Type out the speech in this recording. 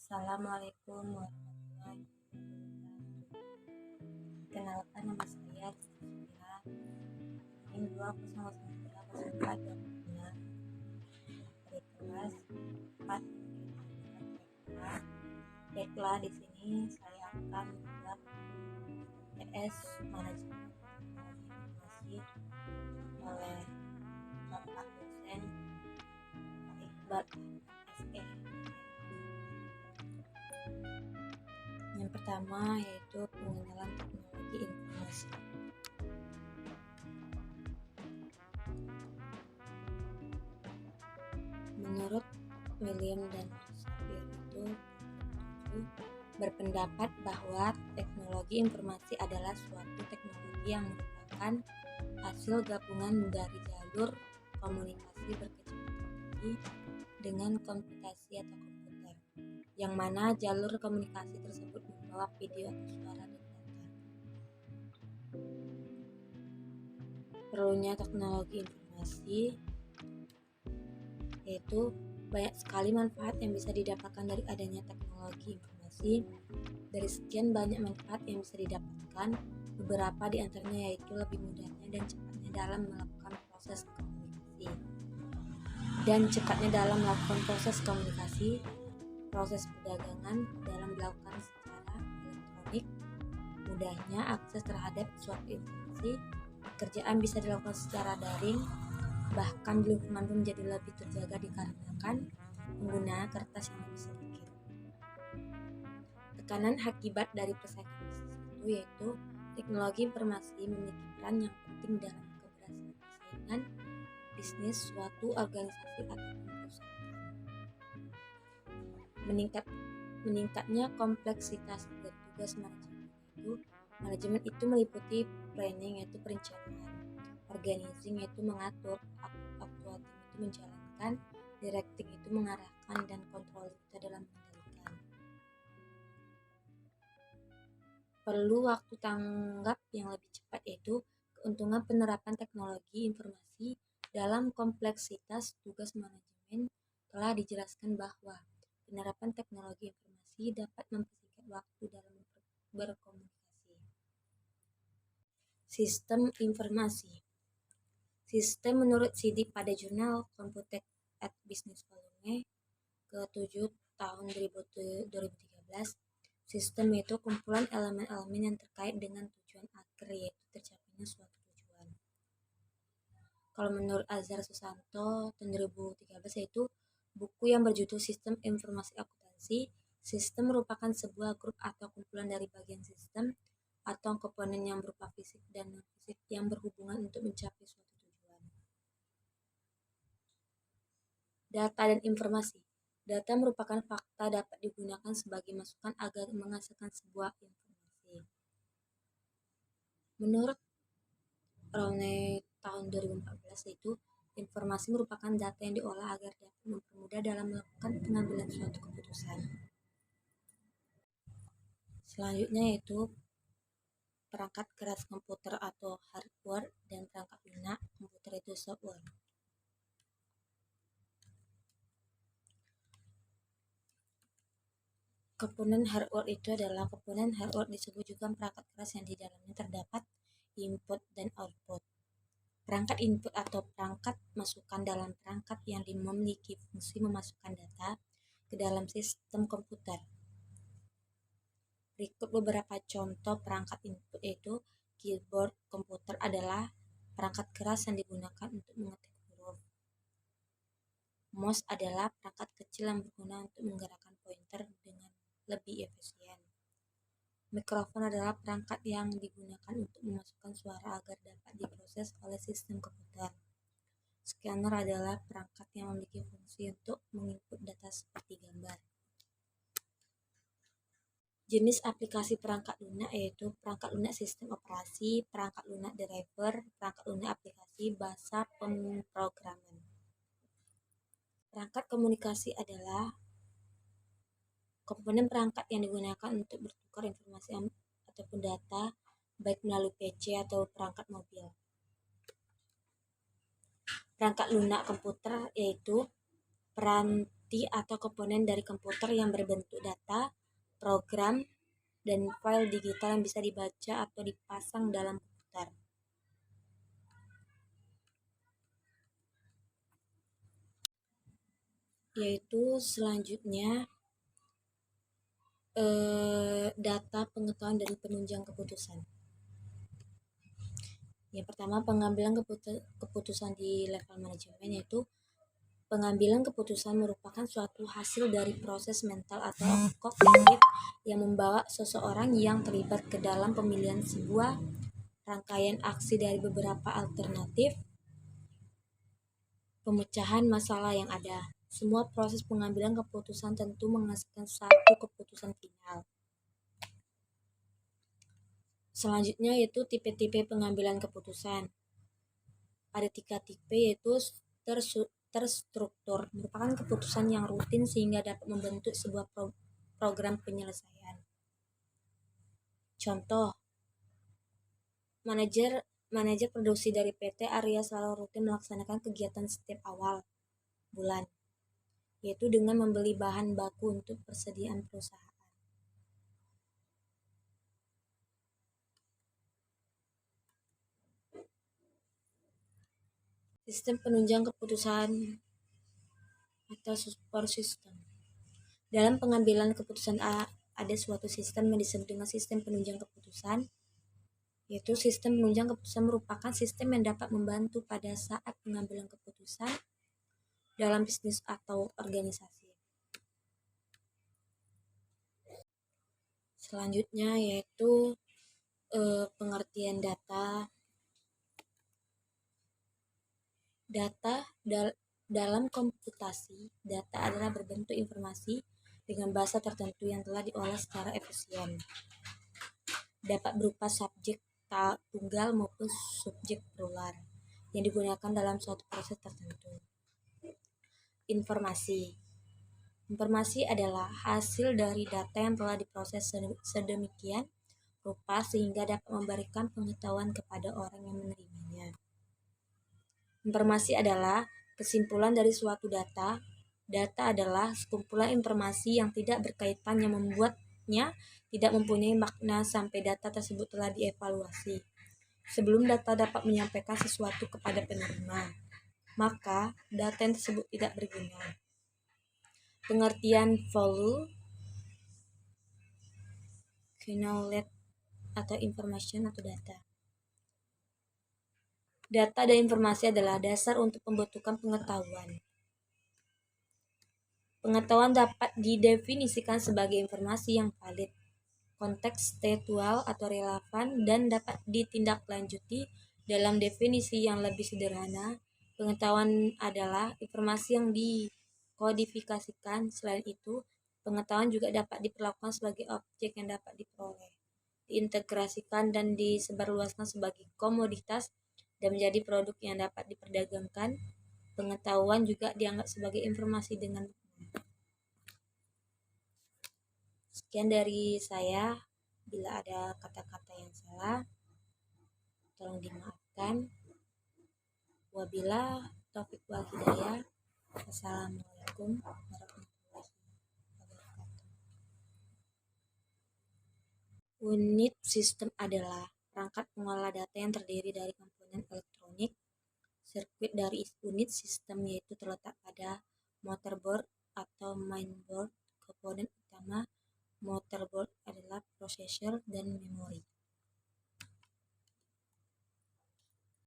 Assalamualaikum warahmatullahi wabarakatuh. Kenalkan nama saya Cecilia. Ini 2019 dari kelas 4 Tekla. Di sini saya akan membuat PS Manajemen Informasi oleh Bapak dosen Pak Iqbal SE. Yang pertama yaitu pengenalan teknologi informasi. Menurut William dan Shapiro itu berpendapat bahwa teknologi informasi adalah suatu teknologi yang merupakan hasil gabungan dari jalur komunikasi berkecepatan tinggi dengan komputasi atau komputer, yang mana jalur komunikasi tersebut membawa video atau suara dan data. Perlunya teknologi informasi yaitu banyak sekali manfaat yang bisa didapatkan dari adanya teknologi informasi. Dari sekian banyak manfaat yang bisa didapatkan, beberapa di antaranya yaitu lebih mudahnya dan cepatnya dalam melakukan proses komunikasi, proses perdagangan dalam dilakukan secara elektronik, mudahnya akses terhadap suatu informasi, pekerjaan bisa dilakukan secara daring, bahkan di lingkungan pun menjadi lebih terjaga dikarenakan penggunaan kertas yang lebih sedikit. Tekanan akibat dari persaingan bisnis itu yaitu teknologi informasi memiliki peran yang penting dalam keberhasilan persaingan bisnis suatu organisasi atau perusahaan. Meningkatnya kompleksitas dari tugas manajemen itu meliputi planning yaitu perencanaan, organizing yaitu mengatur, actuating itu menjalankan, directing itu mengarahkan, dan control itu dalam mengendalikan. Perlu waktu tanggap yang lebih cepat yaitu keuntungan penerapan teknologi informasi dalam kompleksitas tugas manajemen telah dijelaskan bahwa penerapan teknologi informasi dapat mempersingkat waktu dalam berkomunikasi. Sistem informasi. Sistem menurut sidik pada jurnal Computer at Business volume ke-7 tahun 2013, sistem yaitu kumpulan elemen-elemen yang terkait dengan tujuan akhir yaitu tercapainya suatu tujuan. Kalau menurut Azhar Susanto tahun 2013 yaitu buku yang berjudul Sistem Informasi Akuntansi, sistem merupakan sebuah grup atau kumpulan dari bagian sistem atau komponen yang berupa fisik dan non-fisik yang berhubungan untuk mencapai suatu tujuan. Data dan informasi. Data merupakan fakta dapat digunakan sebagai masukan agar menghasilkan sebuah informasi. Menurut Rowney tahun 2014 itu informasi merupakan data yang diolah agar dapat mempermudah dalam melakukan pengambilan suatu keputusan. Selanjutnya yaitu perangkat keras komputer atau hardware dan perangkat lunak komputer itu software. Komponen hardware itu adalah komponen hardware disebut juga perangkat keras yang di dalamnya terdapat input dan output. Perangkat input atau perangkat masukan dalam perangkat yang memiliki fungsi memasukkan data ke dalam sistem komputer. Berikut beberapa contoh perangkat input yaitu keyboard komputer adalah perangkat keras yang digunakan untuk mengetik huruf. Mouse adalah perangkat kecil yang berguna untuk menggerakkan pointer dengan lebih efisien. Mikrofon adalah perangkat yang digunakan untuk memasukkan suara agar dapat diproses oleh sistem komputer. Scanner adalah perangkat yang memiliki fungsi untuk menginput data seperti gambar. Jenis aplikasi perangkat lunak yaitu perangkat lunak sistem operasi, perangkat lunak driver, perangkat lunak aplikasi bahasa pemrograman. Perangkat komunikasi adalah komponen perangkat yang digunakan untuk bertukar informasi ataupun data baik melalui PC atau perangkat mobil. Perangkat lunak komputer yaitu peranti inti atau komponen dari komputer yang berbentuk data, program, dan file digital yang bisa dibaca atau dipasang dalam komputer. Yaitu selanjutnya data pengetahuan dan penunjang keputusan. Yang pertama, pengambilan keputusan di level manajemen, yaitu pengambilan keputusan merupakan suatu hasil dari proses mental atau kognitif yang membawa seseorang yang terlibat ke dalam pemilihan sebuah rangkaian aksi dari beberapa alternatif pemecahan masalah yang ada. Semua proses pengambilan keputusan tentu menghasilkan satu keputusan final. Selanjutnya yaitu tipe-tipe pengambilan keputusan. Ada 3 tipe, yaitu terstruktur, merupakan keputusan yang rutin sehingga dapat membentuk sebuah program penyelesaian. Contoh, manajer produksi dari PT Arya selalu rutin melaksanakan kegiatan setiap awal bulan, yaitu dengan membeli bahan baku untuk persediaan perusahaan. Sistem penunjang keputusan atau support system. Dalam pengambilan keputusan ada suatu sistem yang disebut dengan sistem penunjang keputusan, yaitu sistem penunjang keputusan merupakan sistem yang dapat membantu pada saat pengambilan keputusan dalam bisnis atau organisasi. Selanjutnya yaitu pengertian data. Dalam komputasi, data adalah berbentuk informasi dengan bahasa tertentu yang telah diolah secara efisien. Dapat berupa subjek tunggal maupun subjek plural yang digunakan dalam suatu proses tertentu. Informasi adalah hasil dari data yang telah diproses sedemikian rupa sehingga dapat memberikan pengetahuan kepada orang yang menerimanya. Informasi adalah kesimpulan dari suatu data. Data adalah sekumpulan informasi yang tidak berkaitan yang membuatnya tidak mempunyai makna sampai data tersebut telah dievaluasi. Sebelum data dapat menyampaikan sesuatu kepada penerima, maka data yang tersebut tidak berguna. Pengertian value, knowledge atau information atau data. Data dan informasi adalah dasar untuk pembentukan pengetahuan. Pengetahuan dapat didefinisikan sebagai informasi yang valid, kontekstual atau relevan, dan dapat ditindaklanjuti. Dalam definisi yang lebih sederhana, pengetahuan adalah informasi yang dikodifikasikan. Selain itu, pengetahuan juga dapat diperlakukan sebagai objek yang dapat diperoleh, diintegrasikan, dan disebarluaskan sebagai komoditas dan menjadi produk yang dapat diperdagangkan. Pengetahuan juga dianggap sebagai informasi dengan Sekian dari saya. Bila ada kata-kata yang salah, tolong dimaafkan. Wabila taufiq wal hidayah. Assalamualaikum warahmatullahi wabarakatuh. Unit sistem adalah perangkat pengolah data yang terdiri dari komponen elektronik. Sirkuit dari unit sistem yaitu terletak pada motherboard atau mainboard. Komponen utama motherboard adalah prosesor dan memori.